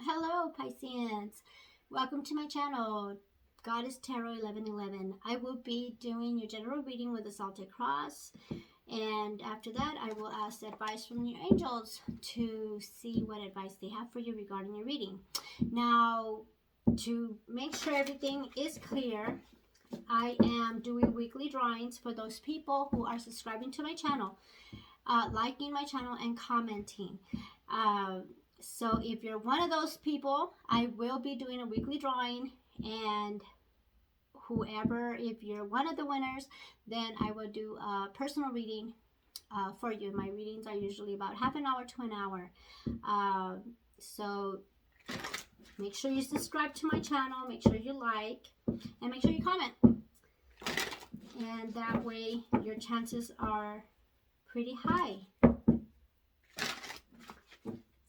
Hello, Pisceans. Welcome to my channel, Goddess Tarot 1111. I will be doing your general reading with the Celtic Cross, and after that, I will ask advice from your angels to see what advice they have for you regarding your reading. Now, to make sure everything is clear, I am doing weekly drawings for those people who are subscribing to my channel, liking my channel, and commenting. So if you're one of those people, I will be doing a weekly drawing, and whoever, if you're one of the winners, then I will do a personal reading for you. My readings are usually about half an hour to an hour. So make sure you subscribe to my channel, make sure you like, and make sure you comment. And that way your chances are pretty high.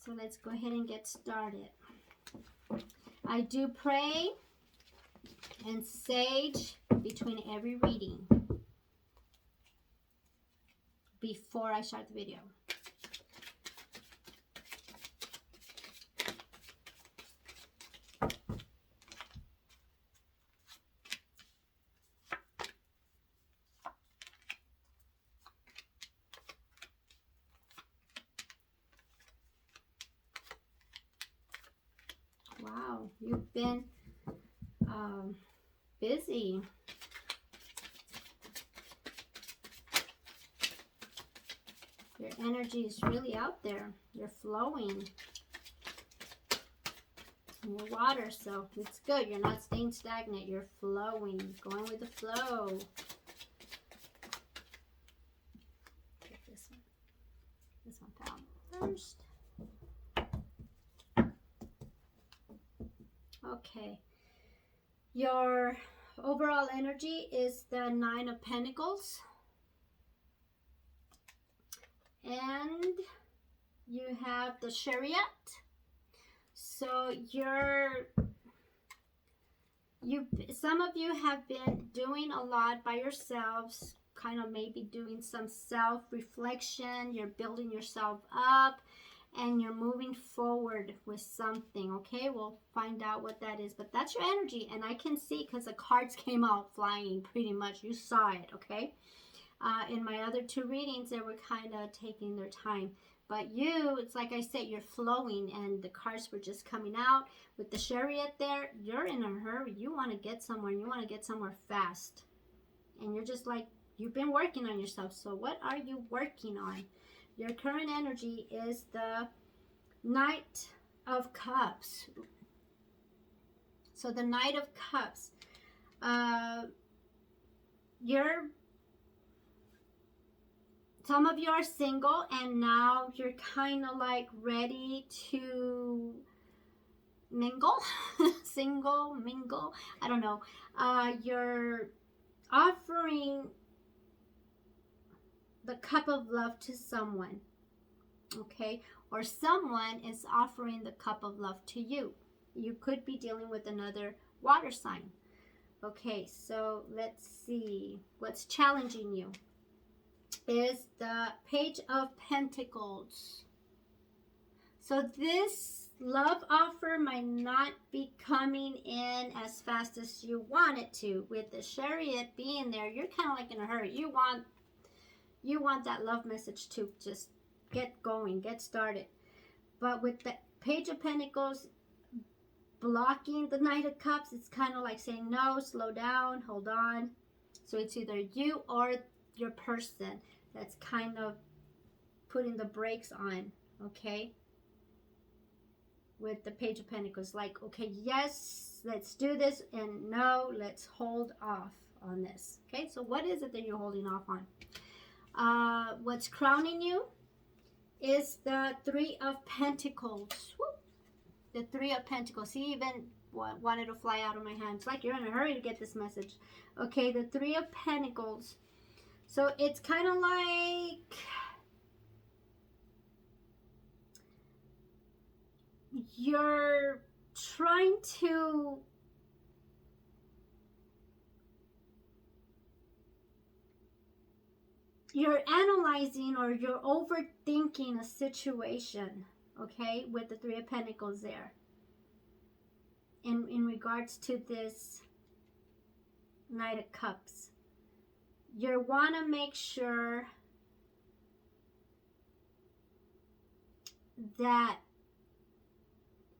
So let's go ahead and get started. I do pray and sage between every reading before I start the video. Wow, you've been busy. Your energy is really out there. You're flowing in your water, so it's good. You're not staying stagnant. You're flowing, going with the flow. Get this one. This one down first. Okay. Your overall energy is the Nine of Pentacles. And you have the Chariot. So some of you have been doing a lot by yourselves, kind of maybe doing some self-reflection. You're building yourself up and you're moving forward with something. Okay, we'll find out what that is, but that's your energy, and I can see because the cards came out flying pretty much. You saw it. Okay, in my other two readings, they were kind of taking their time, but you, it's like I said, you're flowing, and the cards were just coming out with the Chariot there. You're in a hurry. You want to get somewhere, and you want to get somewhere fast, and you're just like, you've been working on yourself. So what are you working on? Your current energy is the Knight of Cups. So the Knight of Cups, some of you are single, and now you're kind of like ready to mingle, mingle, I don't know. You're offering the cup of love to someone, okay? Or someone is offering the cup of love to you. You could be dealing with another water sign. Okay, so let's see. What's challenging you is the Page of Pentacles. So this love offer might not be coming in as fast as you want it to. With the Chariot being there, you're kind of like in a hurry. You want that love message to just get going, get started. But with the Page of Pentacles blocking the Knight of Cups, it's kind of like saying no, slow down, hold on. So it's either you or your person that's kind of putting the brakes on, okay? With the Page of Pentacles, like, okay, yes, let's do this, and no, let's hold off on this. Okay, so what is it that you're holding off on? What's crowning you is the Three of Pentacles. Woo! The Three of Pentacles. See, even wanted to fly out of my hands. Like you're in a hurry to get this message. Okay, the Three of Pentacles. So it's kind of like you're trying to you're analyzing or you're overthinking a situation, okay, with the Three of Pentacles there. in regards to this Knight of Cups. You want to make sure that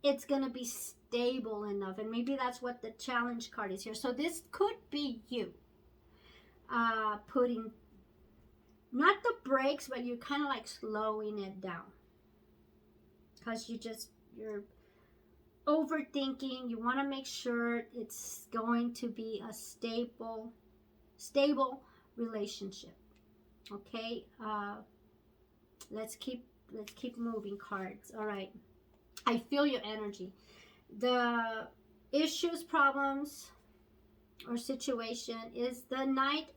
it's going to be stable enough, and maybe that's what the challenge card is here. So this could be you putting not the brakes, but you're kind of like slowing it down, because you're overthinking. You want to make sure it's going to be a stable relationship. Okay, let's keep moving, cards. All right, I feel your energy. The issues, problems, or situation is the Knight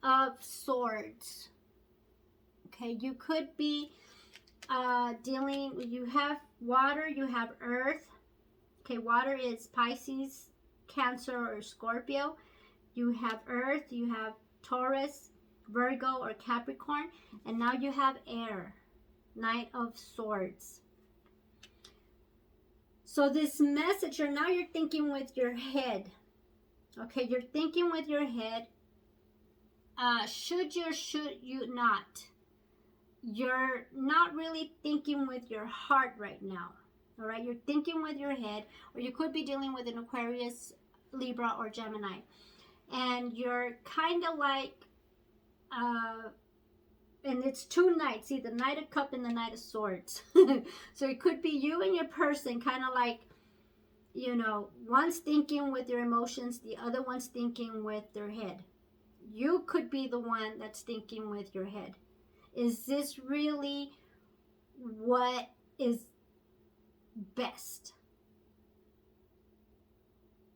of Swords. Okay, you could be dealing, you have water, you have earth. Okay, water is Pisces, Cancer, or Scorpio. You have earth, you have Taurus, Virgo, or Capricorn. And now you have air, Knight of Swords. So this message, now you're thinking with your head. Okay, you're thinking with your head. Should you or should you not? You're not really thinking with your heart right now. All right, you're thinking with your head, or you could be dealing with an Aquarius, Libra, or Gemini. And you're kind of like, and it's two knights. See, the Knight of Cups and the Knight of Swords. So it could be you and your person kind of like, you know, one's thinking with their emotions, the other one's thinking with their head. You could be the one that's thinking with your head. Is this really what is best?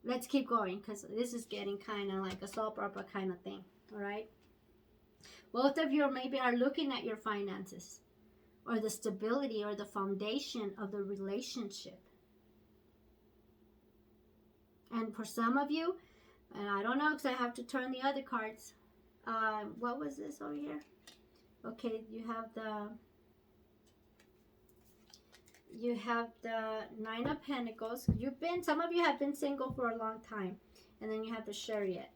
Let's keep going, because this is getting kind of like a soap opera kind of thing. All right, both of you maybe are looking at your finances, or the stability, or the foundation of the relationship. And for some of you, and I don't know, because I have to turn the other cards. What was this over here? Okay, you have the Nine of Pentacles. Some of you have been single for a long time. And then you have the Chariot.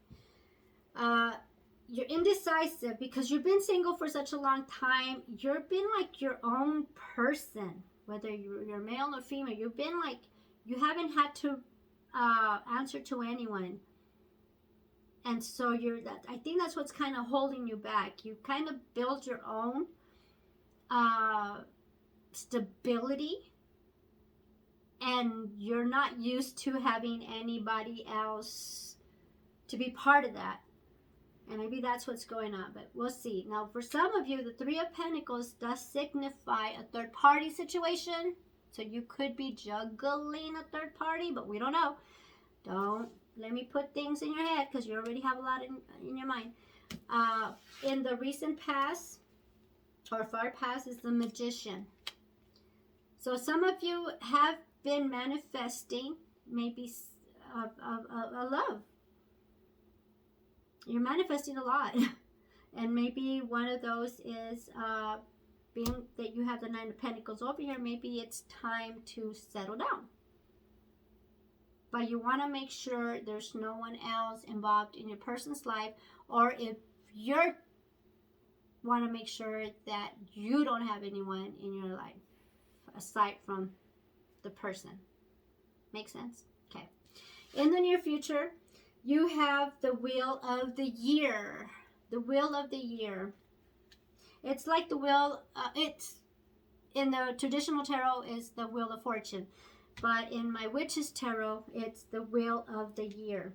You're indecisive because you've been single for such a long time. You've been like your own person, whether you're male or female. You've been like, you haven't had to answer to anyone. And so I think that's what's kind of holding you back. You kind of build your own stability, and you're not used to having anybody else to be part of that. And maybe that's what's going on, but we'll see. Now, for some of you, the Three of Pentacles does signify a third party situation. So you could be juggling a third party, but we don't know. Don't let me put things in your head, because you already have a lot in your mind. In the recent past, or far past, is the Magician. So some of you have been manifesting maybe a love. You're manifesting a lot. And maybe one of those is being that you have the Nine of Pentacles over here. Maybe it's time to settle down. But you want to make sure there's no one else involved in your person's life. Or if you want to make sure that you don't have anyone in your life aside from the person. Make sense? Okay. In the near future, you have the Wheel of the Year. The Wheel of the Year. It's like the wheel, it's in the traditional tarot is the Wheel of Fortune. But in my Witch's Tarot, it's the Wheel of the Year.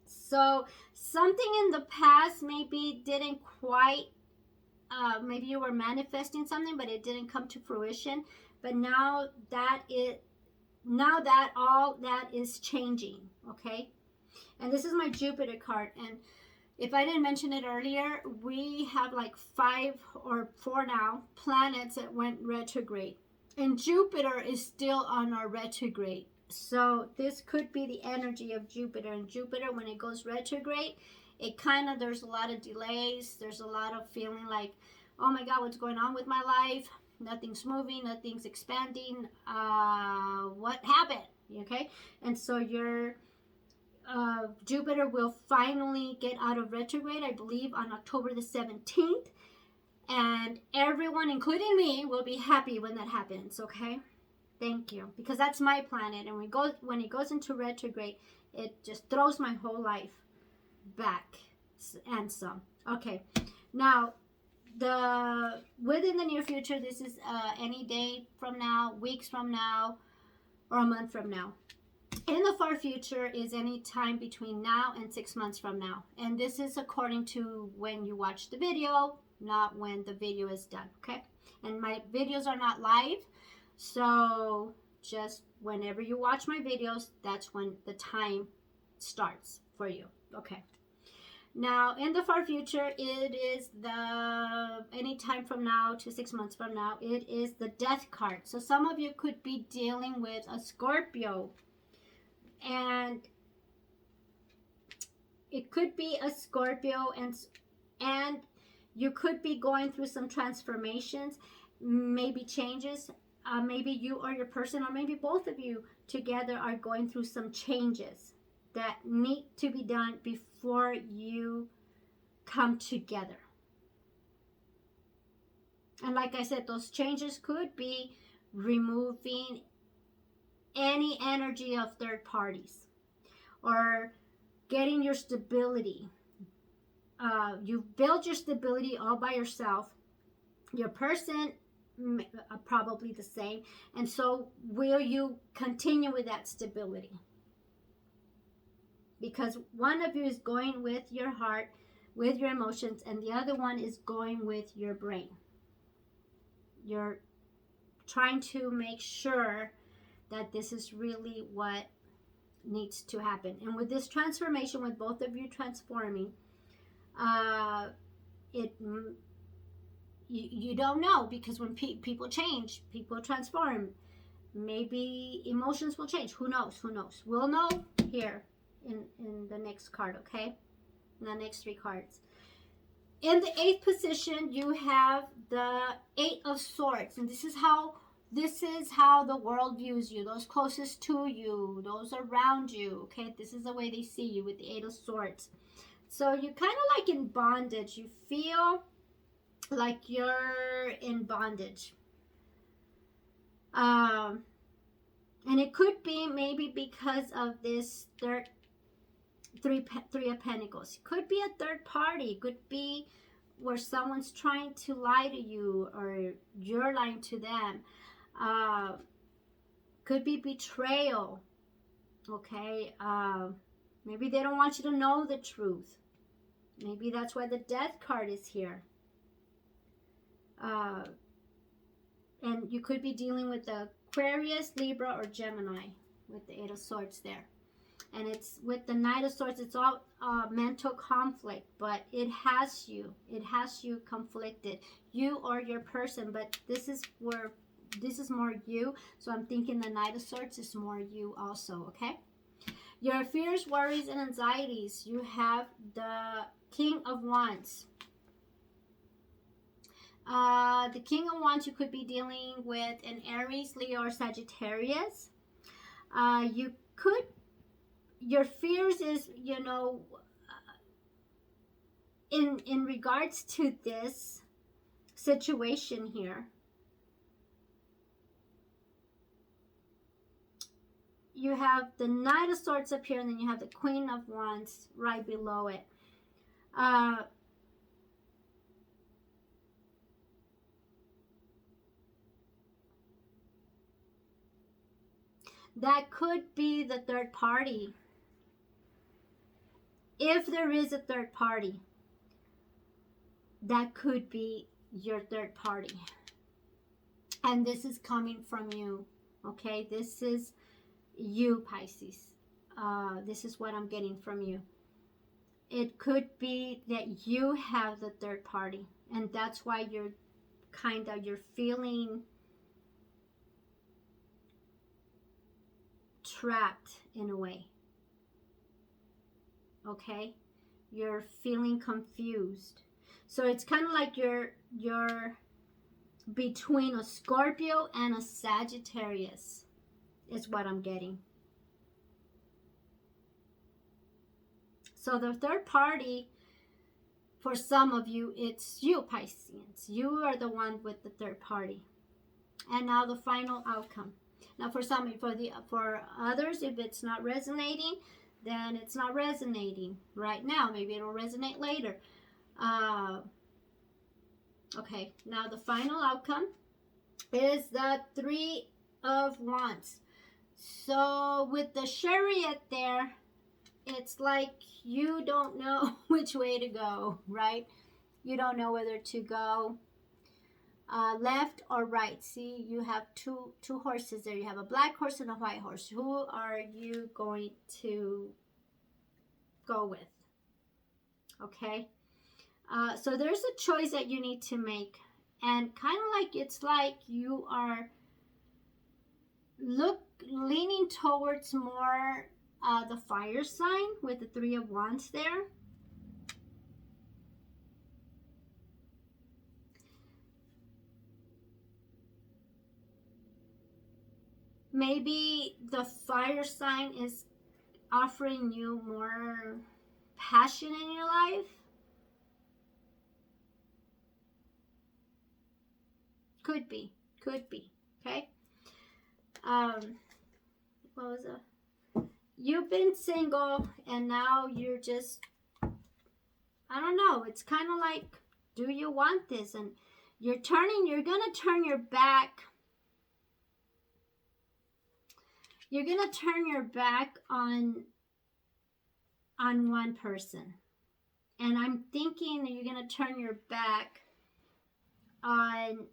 So something in the past maybe didn't quite, maybe you were manifesting something, but it didn't come to fruition. But now all that is changing, okay? And this is my Jupiter card. And if I didn't mention it earlier, we have like 5 or 4 now planets that went retrograde. And Jupiter is still on our retrograde. So this could be the energy of Jupiter. And Jupiter, when it goes retrograde, it kind of, there's a lot of delays. There's a lot of feeling like, oh my God, what's going on with my life? Nothing's moving, nothing's expanding. What happened? Okay, and so your Jupiter will finally get out of retrograde, I believe, on October the 17th. And everyone, including me, will be happy when that happens, okay? Thank you. Because that's my planet. And when it goes into retrograde, it just throws my whole life back and some. Okay. Now, within the near future, this is any day from now, weeks from now, or a month from now. In the far future is any time between now and 6 months from now. And this is according to when you watch the video, not when the video is done, okay? And my videos are not live, so just whenever you watch my videos, that's when the time starts for you, okay? Now, in the far future, it is any time from now to 6 months from now, it is the Death card. So some of you could be dealing with a Scorpio. And it could be a Scorpio, and you could be going through some transformations, maybe changes. Maybe you or your person, or maybe both of you together are going through some changes that need to be done before you come together. And like I said, those changes could be removing any energy of third parties, or getting your stability. You build your stability all by yourself. Your person probably the same. And so will you continue with that stability? Because one of you is going with your heart, with your emotions, and the other one is going with your brain. You're trying to make sure that this is really what needs to happen. And with this transformation, with both of you transforming, you don't know, because when people change, people transform, maybe emotions will change. Who knows? We'll know here in the next card, okay? In the next 3 cards. In the 8th position, you have the 8 of Swords, and this is how the world views you, those closest to you, those around you, okay? This is the way they see you with the 8 of Swords. So you're kind of like in bondage. You feel like you're in bondage. And it could be maybe because of this three of Pentacles. It could be a third party. It could be where someone's trying to lie to you, or you're lying to them. Could be betrayal. Okay. Maybe they don't want you to know the truth. Maybe that's why the Death card is here. And you could be dealing with the Aquarius, Libra, or Gemini with the 8 of Swords there. And it's with the Knight of Swords, it's all mental conflict, but it has you conflicted, you or your person. But this is more you, so I'm thinking the Knight of Swords is more you also, okay? Your fears, worries, and anxieties, you have the King of Wands. The King of Wands, you could be dealing with an Aries, Leo, or Sagittarius. Your fears is, in regards to this situation here, you have the Knight of Swords up here, and then you have the Queen of Wands right below it. That could be the third party. If there is a third party, that could be your third party. And this is coming from you, okay? This is you, Pisces. This is what I'm getting from you. It could be that you have the third party, and that's why you're feeling trapped in a way. Okay? You're feeling confused. So it's kind of like you're between a Scorpio and a Sagittarius is what I'm getting. So the third party, for some of you, it's you, Pisceans. You are the one with the third party. And now the final outcome. Now for some, for others, if it's not resonating, then it's not resonating right now. Maybe it'll resonate later. Okay, now the final outcome is the Three of Wands. So with the Chariot there, it's like you don't know which way to go, right? You don't know whether to go left or right. See, you have two horses there. You have a black horse and a white horse. Who are you going to go with? Okay. So there's a choice that you need to make. And kind of like, it's like you are leaning towards more the fire sign with the Three of Wands there. Maybe the fire sign is offering you more passion in your life. Could be, okay? What was it? You've been single and now you're just, I don't know, it's kind of like, do you want this? And you're gonna turn your back. You're gonna turn your back on one person. And I'm thinking that you're gonna turn your back on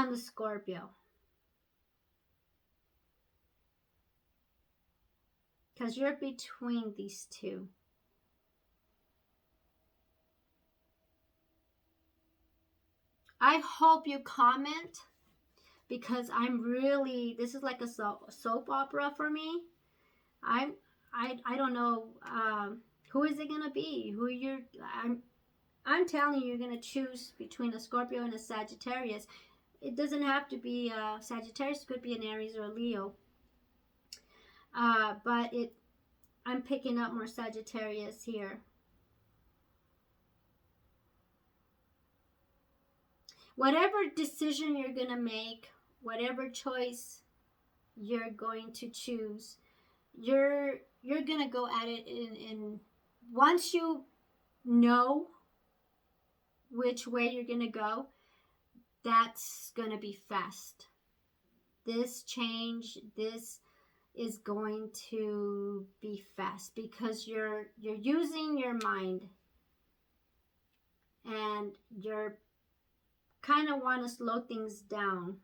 the Scorpio. Because you're between these two. I hope you comment, because I'm really, this is like a soap opera for me. I don't know, who is it gonna be? I'm telling you, you're gonna choose between a Scorpio and a Sagittarius. It doesn't have to be a Sagittarius, could be an Aries or a Leo. But I'm picking up more Sagittarius here. Whatever decision you're gonna make, whatever choice you're going to choose, you're gonna go at it in once you know which way you're gonna go, that's gonna be fast. This change, this is going to be fast, because you're using your mind, and you're kind of want to slow things down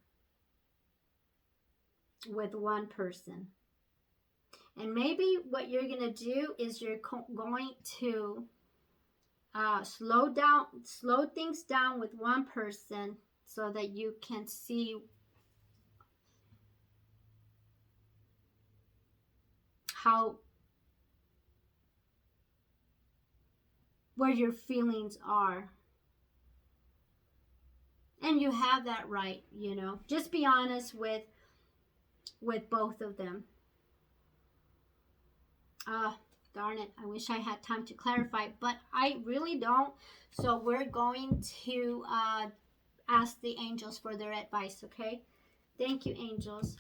with one person. And maybe what you're going to do is you're going to slow things down with one person, so that you can see where your feelings are. And you have that right, you know. Just be honest with both of them. Darn it, I wish I had time to clarify, but I really don't. So we're going to ask the angels for their advice, okay? Thank you, angels.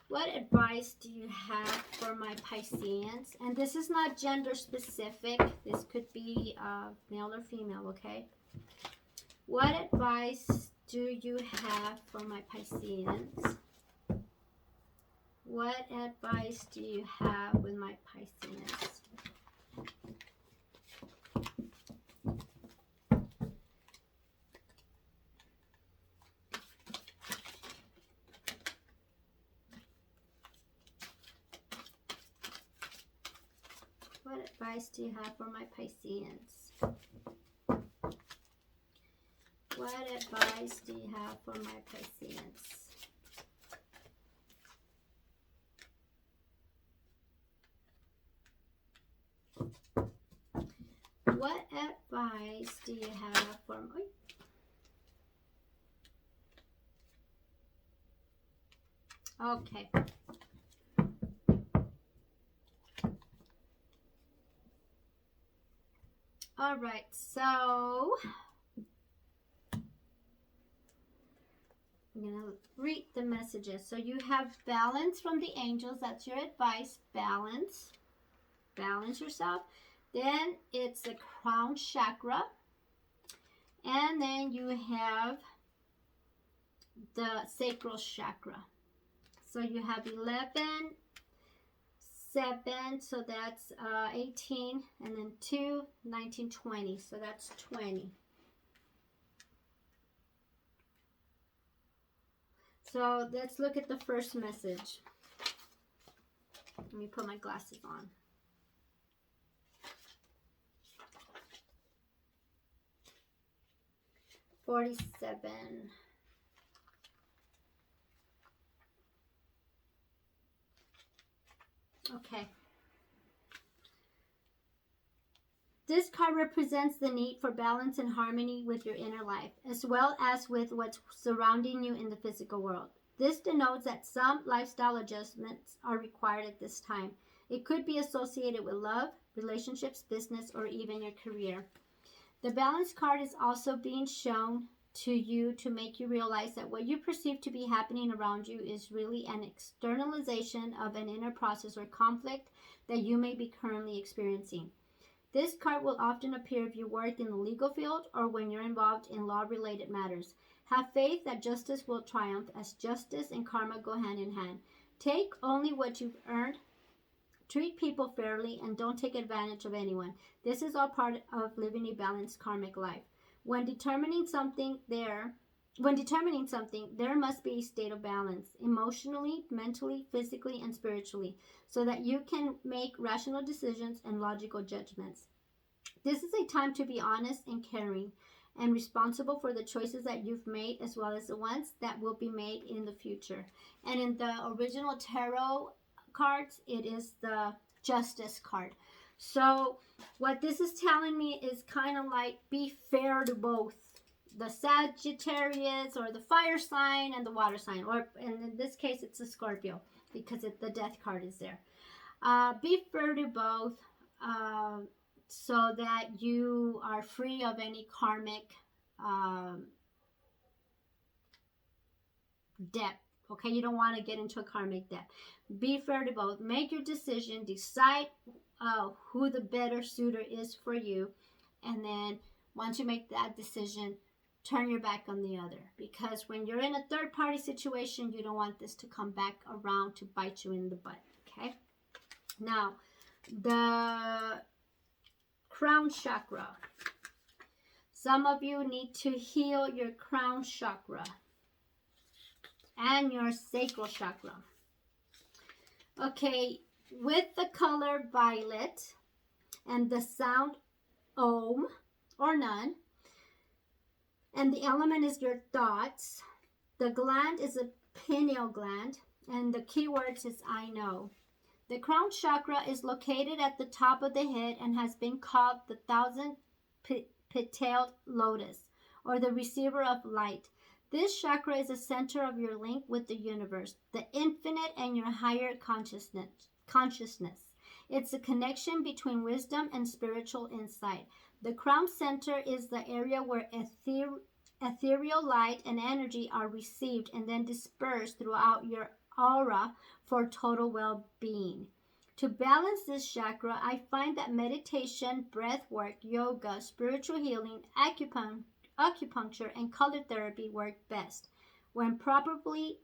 What advice do you have for my Pisceans? And this is not gender specific. This could be male or female, okay? What advice do you have for my Pisceans? What advice do you have with my Pisceans? What advice do you have for my Pisceans? What advice do you have for my Pisceans? What advice do you have for my... Okay. All right, so I'm going to read the messages. So you have balance from the angels. That's your advice. Balance. Balance yourself. Then it's the crown chakra. And then you have the sacral chakra. So you have 11, 7, so that's 18, and then 2, 19, 20. So that's 20. So let's look at the first message. Let me put my glasses on. $47. Okay. This card represents the need for balance and harmony with your inner life, as well as with what's surrounding you in the physical world. This denotes that some lifestyle adjustments are required at this time. It could be associated with love, relationships, business, or even your career. The balance card is also being shown to you to make you realize that what you perceive to be happening around you is really an externalization of an inner process or conflict that you may be currently experiencing. This card will often appear if you work in the legal field or when you're involved in law-related matters. Have faith that justice will triumph, as justice and karma go hand in hand. Take only what you've earned. Treat people fairly and don't take advantage of anyone. This is all part of living a balanced karmic life. When determining something, there must be a state of balance, emotionally, mentally, physically, and spiritually, so that you can make rational decisions and logical judgments. This is a time to be honest and caring and responsible for the choices that you've made, as well as the ones that will be made in the future. And in the original tarot cards, it is the Justice card. So what this is telling me is kind of like be fair to both the Sagittarius or the fire sign and the water sign, or in this case it's a Scorpio because the death card is there. Be fair to both so that you are free of any karmic debt. Okay, you don't want to get into a karmic debt. Be fair to both. Make your decision. Decide who the better suitor is for you. And then once you make that decision, turn your back on the other. Because when you're in a third-party situation, you don't want this to come back around to bite you in the butt. Okay? Now, the crown chakra. Some of you need to heal your crown chakra and your sacral chakra. Okay, with the color violet and the sound Om or none, and the element is your thoughts. The gland is a pineal gland, and the keywords is I know. The crown chakra is located at the top of the head and has been called the thousand-petaled lotus, or the receiver of light. This chakra is the center of your link with the universe, the infinite, and your higher consciousness. It's a connection between wisdom and spiritual insight. The crown center is the area where ethereal light and energy are received and then dispersed throughout your aura for total well-being. To balance this chakra, I find that meditation, breath work, yoga, spiritual healing, acupuncture, and color therapy work best. When properly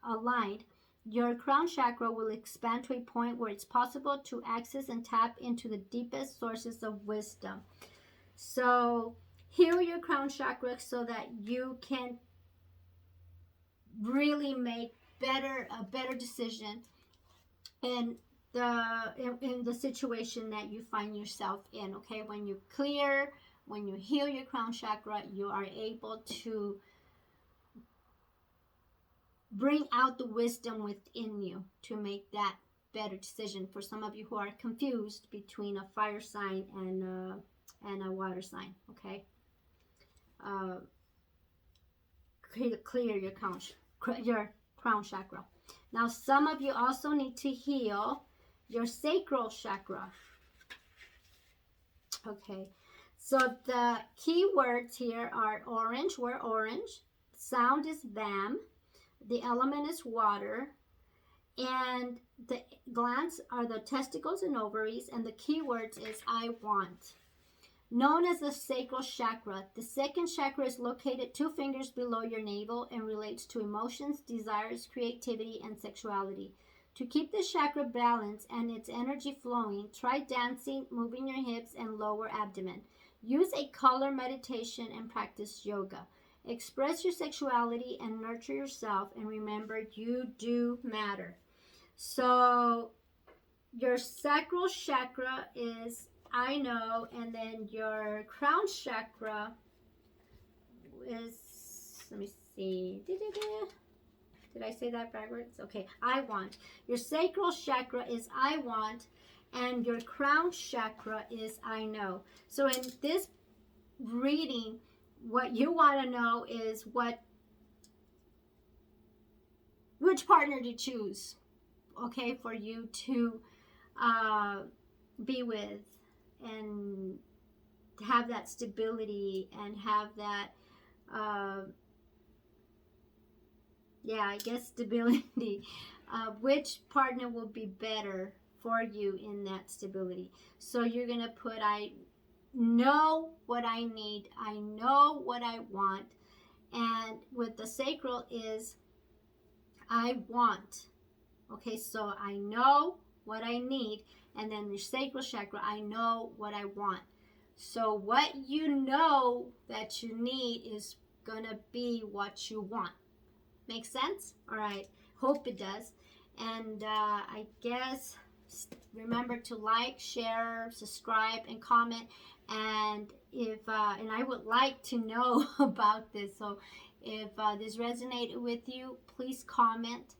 aligned, your crown chakra will expand to a point where it's possible to access and tap into the deepest sources of wisdom. So heal your crown chakra so that you can really make a better decision in the situation that you find yourself in. Okay, when you heal your crown chakra, you are able to bring out the wisdom within you to make that better decision. For some of you who are confused between a fire sign and a water sign, okay, clear your crown your crown chakra. Now, some of you also need to heal your sacral chakra. Okay, so the key words here are orange. We're orange. Sound is BAM. The element is water. And the glands are the testicles and ovaries. And the key words is I want. Known as the sacral chakra, the second chakra is located 2 fingers below your navel and relates to emotions, desires, creativity, and sexuality. To keep the chakra balanced and its energy flowing, try dancing, moving your hips, and lower abdomen. Use a color meditation and practice yoga. Express your sexuality and nurture yourself, and remember, you do matter. So your sacral chakra is I know, and then your crown chakra is, let me see, did I say that backwards? Okay, I want. Your sacral chakra is I want, and your crown chakra is I know. So in this reading, what you want to know is which partner to choose, okay, for you to be with and have that stability and have that stability. Which partner will be better for you in that stability? So you're gonna put I know what I need, I know what I want. And with the sacral is I want. Okay, so I know what I need. And then your sacral chakra, I know what I want. So what you know that you need is gonna be what you want. Make sense? All right, hope it does. And I guess remember to like, share, subscribe, and comment. And if and I would like to know about this. So if this resonated with you, please comment,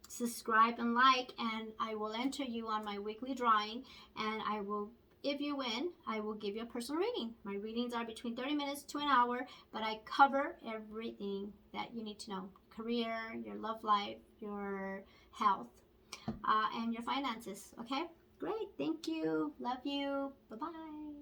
subscribe, and like, and I will enter you on my weekly drawing. And I will, if you win, I will give you a personal reading. My readings are between 30 minutes to an hour, but I cover everything that you need to know: career, your love life, your health, and your finances. Okay, great. Thank you. Love you. Bye-bye.